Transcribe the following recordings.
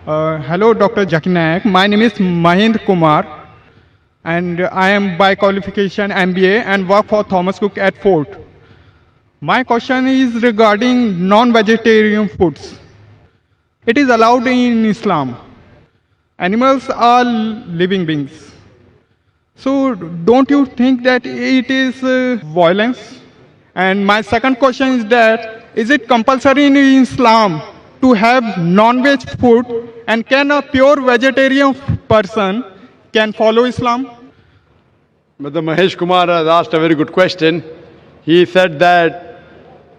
Hello, Dr. Zakir Naik. My name is Mahind Kumar, and I am by qualification MBA and work for Thomas Cook at Fort. My question is regarding non-vegetarian foods. It is allowed in Islam. Animals are living beings. So, don't you think that it is violence? And my second question is that is it compulsory in Islam to have non-veg food, and can a pure vegetarian person can follow Islam? Mr. Mahesh Kumar has asked a very good question. He said that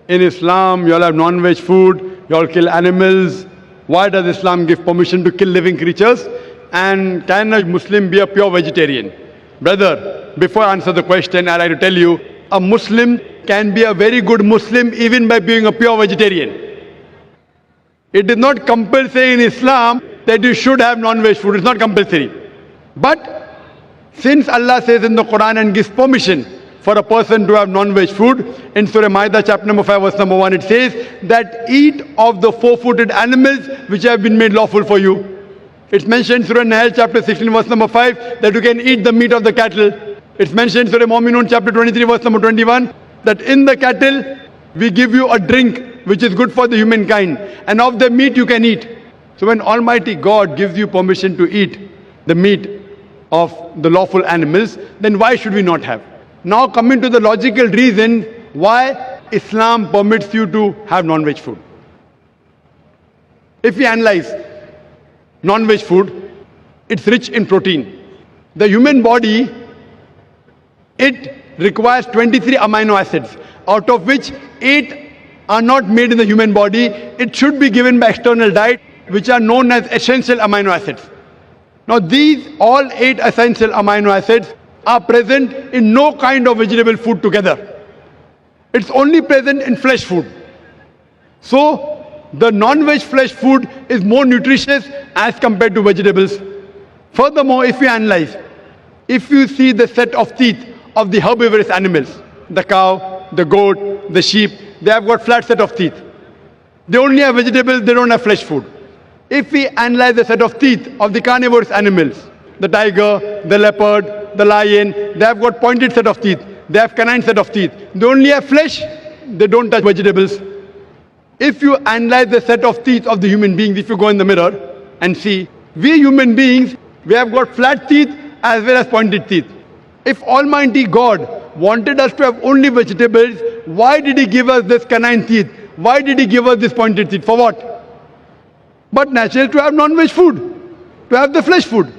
in Islam you all have non-veg food, you all kill animals. Why does Islam give permission to kill living creatures? And can a Muslim be a pure vegetarian? Brother, before I answer the question, I'd like to tell you, a Muslim can be a very good Muslim even by being a pure vegetarian. It is not compulsory in Islam that you should have non-veg food. It's not compulsory. But since Allah says in the Quran and gives permission for a person to have non-veg food, in Surah Ma'idah chapter number 5 verse number 1 it says that eat of the four-footed animals which have been made lawful for you. It's mentioned in Surah Nahl chapter 16 verse number 5 that you can eat the meat of the cattle. It's mentioned in Surah Mu'minun chapter 23 verse number 21 that in the cattle we give you a drink which is good for the humankind, and of the meat you can eat. So when Almighty God gives you permission to eat the meat of the lawful animals, then why should we not have? Now coming to the logical reason why Islam permits you to have non-veg food. If we analyze non-veg food, it's rich in protein. The human body, it requires 23 amino acids, out of which 8 are not made in the human body. It should be given by external diet, which are known as essential amino acids. Now these all 8 essential amino acids are present in no kind of vegetable food together. It's only present in flesh food. So the non-veg flesh food is more nutritious as compared to vegetables. Furthermore, if you analyze, if you see the set of teeth of the herbivorous animals, the cow, the goat, the sheep, they have got flat set of teeth. They only have vegetables, they don't have flesh food. If we analyze the set of teeth of the carnivorous animals, the tiger, the leopard, the lion, they have got pointed set of teeth. They have canine set of teeth. They only have flesh, they don't touch vegetables. If you analyze the set of teeth of the human beings, if you go in the mirror and see, we human beings, we have got flat teeth as well as pointed teeth. If Almighty God wanted us to have only vegetables, why did He give us this canine teeth? Why did He give us this pointed teeth? For what? But naturally to have non-veg food, to have the flesh food.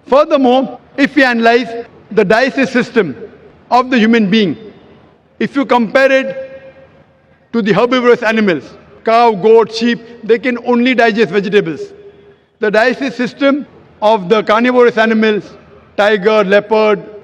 Furthermore, if we analyze the digestive system of the human being, if you compare it to the herbivorous animals, cow, goat, sheep, they can only digest vegetables. The digestive system of the carnivorous animals, tiger, leopard,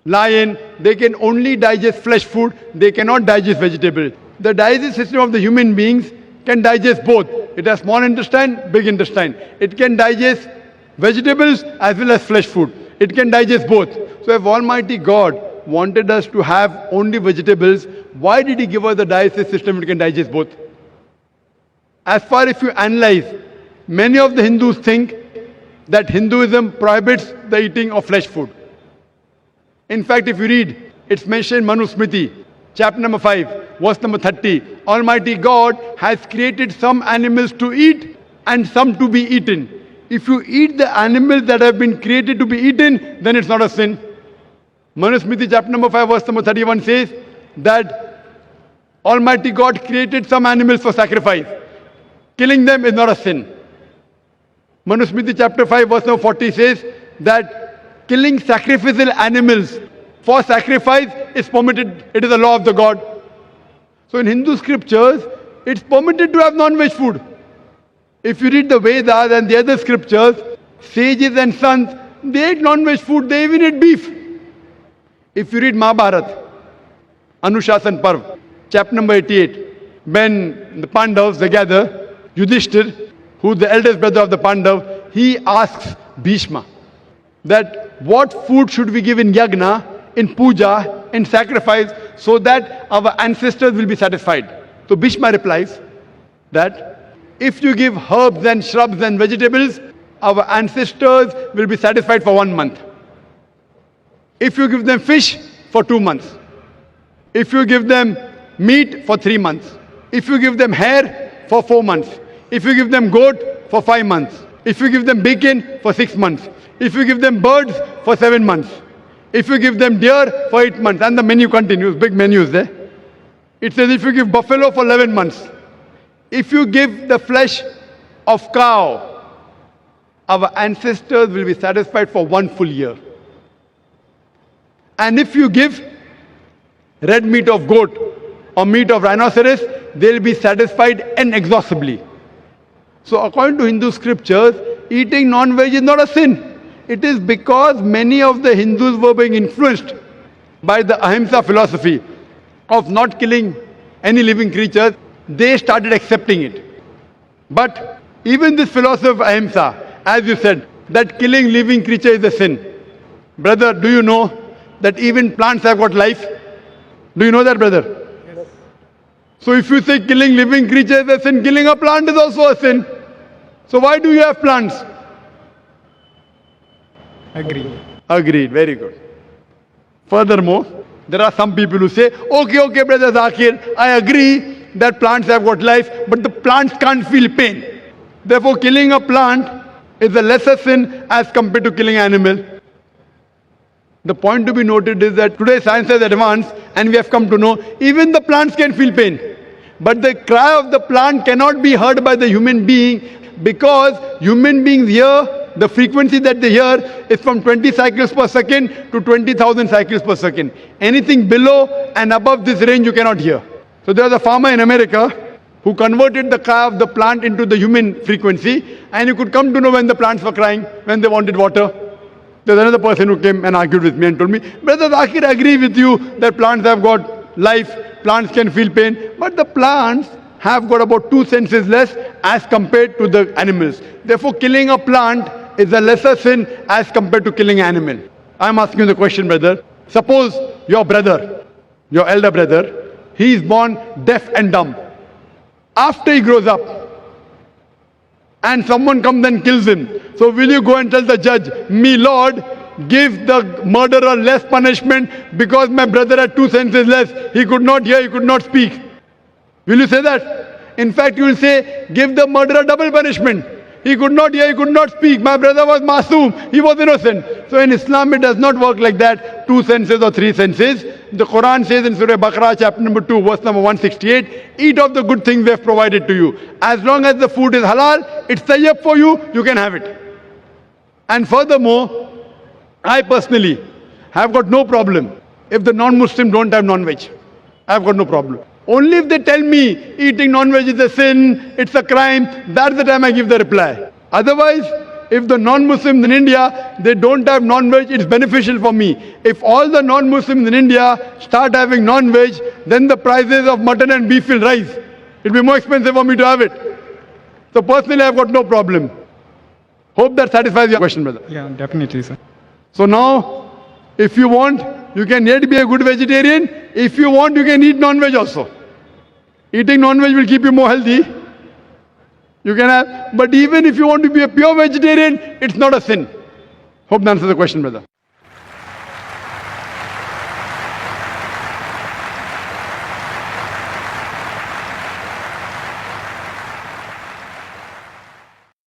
lion, they can only digest flesh food, they cannot digest vegetable. The digestive system of the human beings can digest both. It has small intestine, big intestine. It can digest vegetables as well as flesh food. It can digest both. So if Almighty God wanted us to have only vegetables, why did He give us the digestive system which can digest both? As far as you analyze, many of the Hindus think that Hinduism prohibits the eating of flesh food. In fact, if you read, it's mentioned in Manu Smriti, chapter number 5, verse number 30. Almighty God has created some animals to eat and some to be eaten. If you eat the animals that have been created to be eaten, then it's not a sin. Manu Smriti, chapter number 5, verse number 31 says that Almighty God created some animals for sacrifice. Killing them is not a sin. Manu Smriti, chapter 5, verse number 40 says that killing sacrificial animals for sacrifice is permitted. It is the law of the God. So in Hindu scriptures, it's permitted to have non-veg food. If you read the Vedas and the other scriptures, sages and sons, they ate non-veg food, they even ate beef. If you read Mahabharata, Anushasan Parv, chapter number 88, when the Pandavas, they gather, Yudhishthir, who's the eldest brother of the Pandav, he asks Bhishma that what food should we give in yagna, in puja, in sacrifice, so that our ancestors will be satisfied. So Bhishma replies that if you give herbs and shrubs and vegetables, our ancestors will be satisfied for 1 month. If you give them fish, for 2 months. If you give them meat, for 3 months. If you give them hair, for 4 months. If you give them goat, for 5 months. If you give them bacon, for 6 months. If you give them birds, for 7 months. If you give them deer, for 8 months. And the menu continues, big menus there. It says if you give buffalo, for 11 months. If you give the flesh of cow, our ancestors will be satisfied for 1 full year. And if you give red meat of goat or meat of rhinoceros, they'll be satisfied inexhaustibly. So according to Hindu scriptures, eating non-veg is not a sin. It is because many of the Hindus were being influenced by the Ahimsa philosophy of not killing any living creatures. They started accepting it. But even this philosophy of Ahimsa, as you said, that killing living creature is a sin. Brother, do you know that even plants have got life? Do you know that, brother? Yes. So if you say killing living creatures is a sin, killing a plant is also a sin. So why do you have plants? Agreed, very good. Furthermore, there are some people who say, okay, brother Zakir, I agree that plants have got life, but the plants can't feel pain. Therefore, killing a plant is a lesser sin as compared to killing an animal. The point to be noted is that today science has advanced and we have come to know even the plants can feel pain. But the cry of the plant cannot be heard by the human being because human beings hear, the frequency that they hear is from 20 cycles per second to 20,000 cycles per second. Anything below and above this range you cannot hear. So there was a farmer in America who converted the cry of the plant into the human frequency, and you could come to know when the plants were crying, when they wanted water. There's another person who came and argued with me and told me, Brother Zakir, I agree with you that plants have got life, plants can feel pain, but the plants have got about 2 senses less as compared to the animals. Therefore, killing a plant is a lesser sin as compared to killing an animal. I'm asking you the question, brother. Suppose your brother, your elder brother, he is born deaf and dumb. After he grows up, and someone comes and kills him. So will you go and tell the judge, me Lord, give the murderer less punishment because my brother had 2 senses less. He could not hear, he could not speak. Will you say that? In fact, you will say, give the murderer double punishment. He could not hear, he could not speak. My brother was masoom, he was innocent. So in Islam, it does not work like that, 2 senses or 3 senses. The Quran says in Surah Baqarah, chapter number 2, verse number 168, eat of the good things we have provided to you. As long as the food is halal, it's tayyib for you, you can have it. And furthermore, I personally have got no problem if the non-Muslim don't have non-veg. I have got no problem. Only if they tell me eating non-veg is a sin, it's a crime, that's the time I give the reply. Otherwise, if the non-Muslims in India, they don't have non-veg, it's beneficial for me. If all the non-Muslims in India start having non-veg, then the prices of mutton and beef will rise. It'll be more expensive for me to have it. So personally, I've got no problem. Hope that satisfies your question, brother. Yeah, definitely, sir. So now, if you want, you can yet be a good vegetarian. If you want, you can eat non-veg also. Eating non-veg will keep you more healthy. You can have, but even if you want to be a pure vegetarian, it's not a sin. Hope that answers the question, brother.